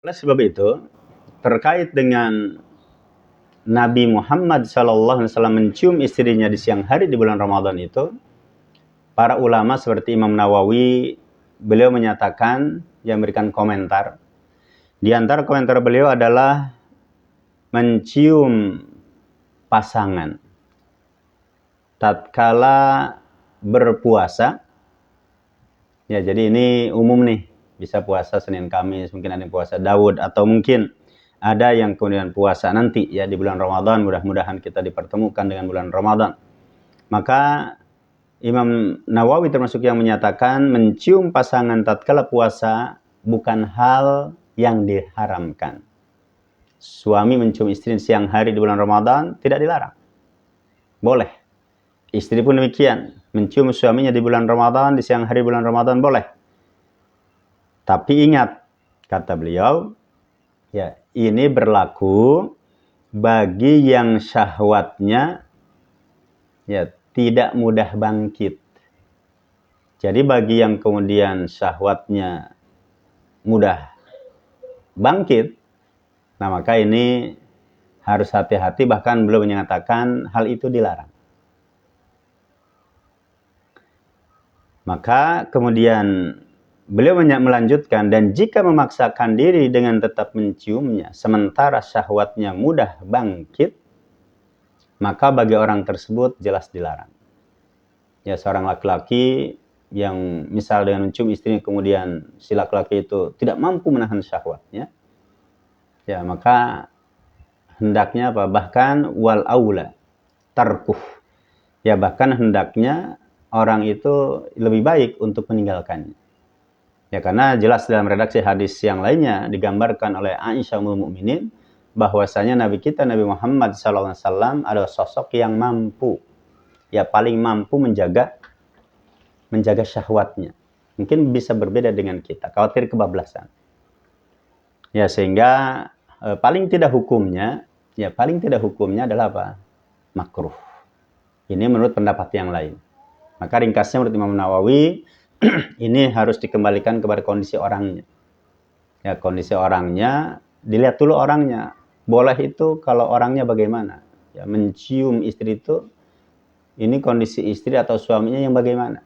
Oleh sebab itu, terkait dengan Nabi Muhammad SAW mencium istrinya di siang hari di bulan Ramadan itu, para ulama seperti Imam Nawawi, beliau menyatakan, yang memberikan komentar. Di antara komentar beliau adalah mencium pasangan tatkala berpuasa. Ya, jadi ini umum nih, bisa puasa Senin Kamis, mungkin ada yang puasa Daud, atau mungkin ada yang kemudian puasa nanti ya di bulan Ramadan. Mudah-mudahan kita dipertemukan dengan bulan Ramadan. Maka Imam Nawawi termasuk yang menyatakan mencium pasangan tatkala puasa bukan hal yang diharamkan. Suami mencium istri siang hari di bulan Ramadan tidak dilarang. Boleh. Istri pun demikian, mencium suaminya di bulan Ramadan, di siang hari bulan Ramadan boleh. Tapi ingat, kata beliau, ya, ini berlaku bagi yang syahwatnya ya tidak mudah bangkit. Jadi bagi yang kemudian syahwatnya mudah bangkit, nah maka ini harus hati-hati, bahkan beliau menyatakan hal itu dilarang. Maka kemudian beliau melanjutkan, dan jika memaksakan diri dengan tetap menciumnya sementara syahwatnya mudah bangkit, maka bagi orang tersebut jelas dilarang. Ya, seorang laki-laki yang misal dengan mencium istrinya kemudian si laki-laki itu tidak mampu menahan syahwatnya, ya maka hendaknya apa? Bahkan wal aula tarkuh. Ya, bahkan hendaknya orang itu lebih baik untuk meninggalkannya. Ya, karena jelas dalam redaksi hadis yang lainnya digambarkan oleh Aisyah Ummul Mukminin bahwasanya Nabi kita Nabi Muhammad SAW adalah sosok yang mampu, ya paling mampu menjaga syahwatnya. Mungkin bisa berbeda dengan kita, khawatir kebablasan. Ya, sehingga paling tidak hukumnya adalah apa? Makruh. Ini menurut pendapat yang lain. Maka ringkasnya menurut Imam Nawawi, ini harus dikembalikan kepada kondisi orangnya. Ya, kondisi orangnya, dilihat dulu orangnya. Boleh itu kalau orangnya bagaimana. Ya, mencium istri itu, ini kondisi istri atau suaminya yang bagaimana.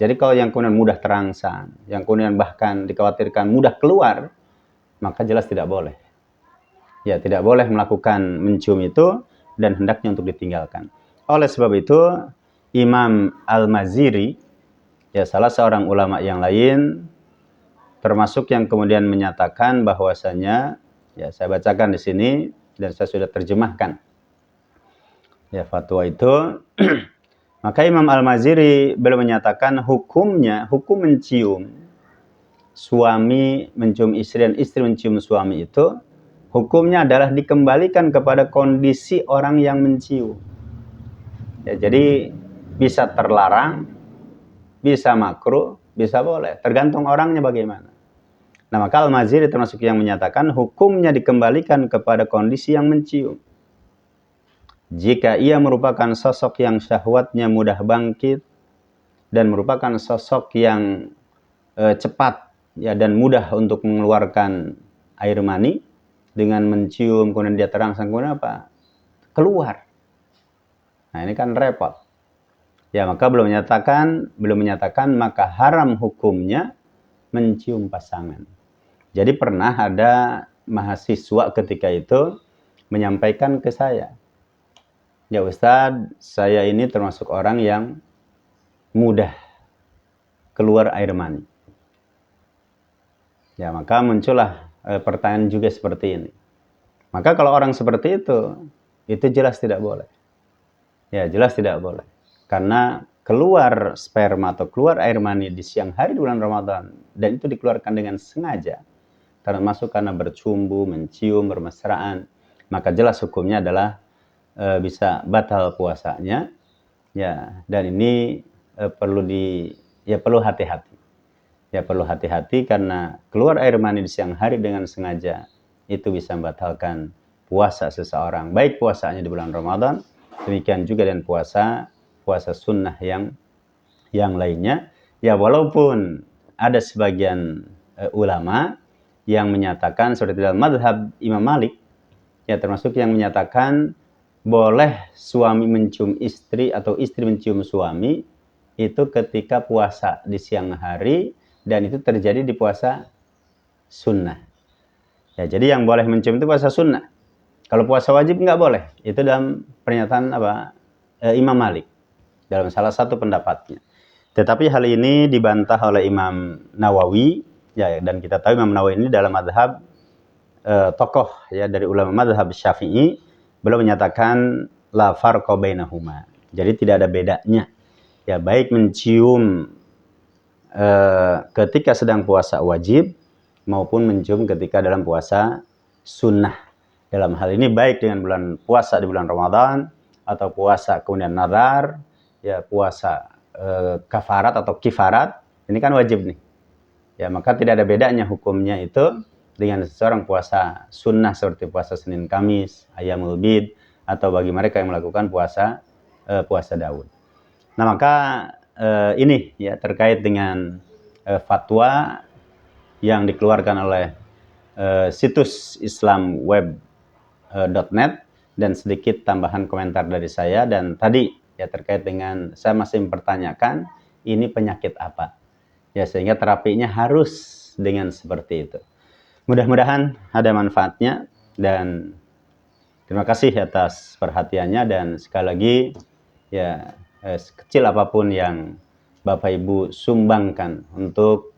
Jadi kalau yang kemudian mudah terangsang, yang kemudian bahkan dikhawatirkan mudah keluar, maka jelas tidak boleh. Ya, tidak boleh melakukan mencium itu dan hendaknya untuk ditinggalkan. Oleh sebab itu, Imam Al-Maziri, ya salah seorang ulama yang lain, termasuk yang kemudian menyatakan bahwasanya, ya saya bacakan di sini dan saya sudah terjemahkan ya fatwa itu. Maka Imam Al-Maziri beliau menyatakan hukum mencium suami mencium istri dan istri mencium suami itu hukumnya adalah dikembalikan kepada kondisi orang yang mencium. Ya, jadi bisa terlarang, bisa makruh, bisa boleh, tergantung orangnya bagaimana. Nah, maka Al-Maziri termasuk yang menyatakan hukumnya dikembalikan kepada kondisi yang mencium. Jika ia merupakan sosok yang syahwatnya mudah bangkit dan merupakan sosok yang cepat ya dan mudah untuk mengeluarkan air mani, dengan mencium kemudian dia terangsang kemudian apa? Keluar. Nah, ini kan repot. Ya, maka belum menyatakan maka haram hukumnya mencium pasangan. Jadi pernah ada mahasiswa ketika itu menyampaikan ke saya, ya Ustadz, saya ini termasuk orang yang mudah keluar air mani. Ya, maka muncullah pertanyaan juga seperti ini. Maka kalau orang seperti itu jelas tidak boleh. Ya, jelas tidak boleh. Karena keluar sperma atau keluar air mani di siang hari di bulan Ramadan, dan itu dikeluarkan dengan sengaja, termasuk karena bercumbu, mencium, bermesraan, maka jelas hukumnya adalah bisa batal puasanya. Ya, dan ini perlu hati-hati. Ya, perlu hati-hati karena keluar air mani di siang hari dengan sengaja itu bisa membatalkan puasa seseorang, baik puasanya di bulan Ramadan, demikian juga dan puasa sunnah yang lainnya. Ya, walaupun ada sebagian ulama yang menyatakan seperti dalam mazhab Imam Malik, ya termasuk yang menyatakan boleh suami mencium istri atau istri mencium suami itu ketika puasa di siang hari dan itu terjadi di puasa sunnah. Ya, jadi yang boleh mencium itu puasa sunnah. Kalau puasa wajib nggak boleh. Itu dalam pernyataan Imam Malik dalam salah satu pendapatnya. Tetapi hal ini dibantah oleh Imam Nawawi, ya, dan kita tahu Imam Nawawi ini dalam mazhab tokoh ya dari ulama mazhab Syafi'i, beliau menyatakan la farqa bainahuma. Jadi tidak ada bedanya. Ya, baik mencium ketika sedang puasa wajib maupun mencium ketika dalam puasa sunnah. Dalam hal ini baik dengan bulan puasa di bulan Ramadan atau puasa kemudian nazar, ya puasa kafarat atau kifarat, ini kan wajib nih. Ya, maka tidak ada bedanya hukumnya itu dengan seseorang puasa sunnah seperti puasa Senin Kamis, Ayyamul Bid, atau bagi mereka yang melakukan puasa Daud. Nah, maka ini ya terkait dengan fatwa yang dikeluarkan oleh situs islamweb.net dan sedikit tambahan komentar dari saya. Dan tadi ya terkait dengan saya masih mempertanyakan ini penyakit apa ya, sehingga terapinya harus dengan seperti itu. Mudah-mudahan ada manfaatnya dan terima kasih atas perhatiannya. Dan sekali lagi ya sekecil apapun yang Bapak Ibu sumbangkan untuk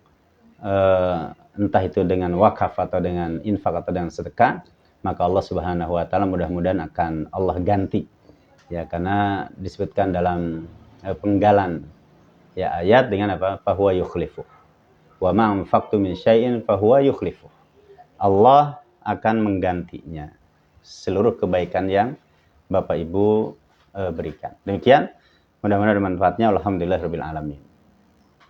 entah itu dengan wakaf atau dengan infak atau dengan sedekah, maka Allah Subhanahu wa taala mudah-mudahan akan Allah ganti. Ya, karena disebutkan dalam penggalan ya ayat dengan apa? Fahuwa yukhlifu. Wa ma anfaqtum min syai'in fahuwa yukhlifu. Allah akan menggantinya seluruh kebaikan yang Bapak Ibu berikan. Demikian, mudah-mudahan ada manfaatnya. Alhamdulillahirabbil alamin.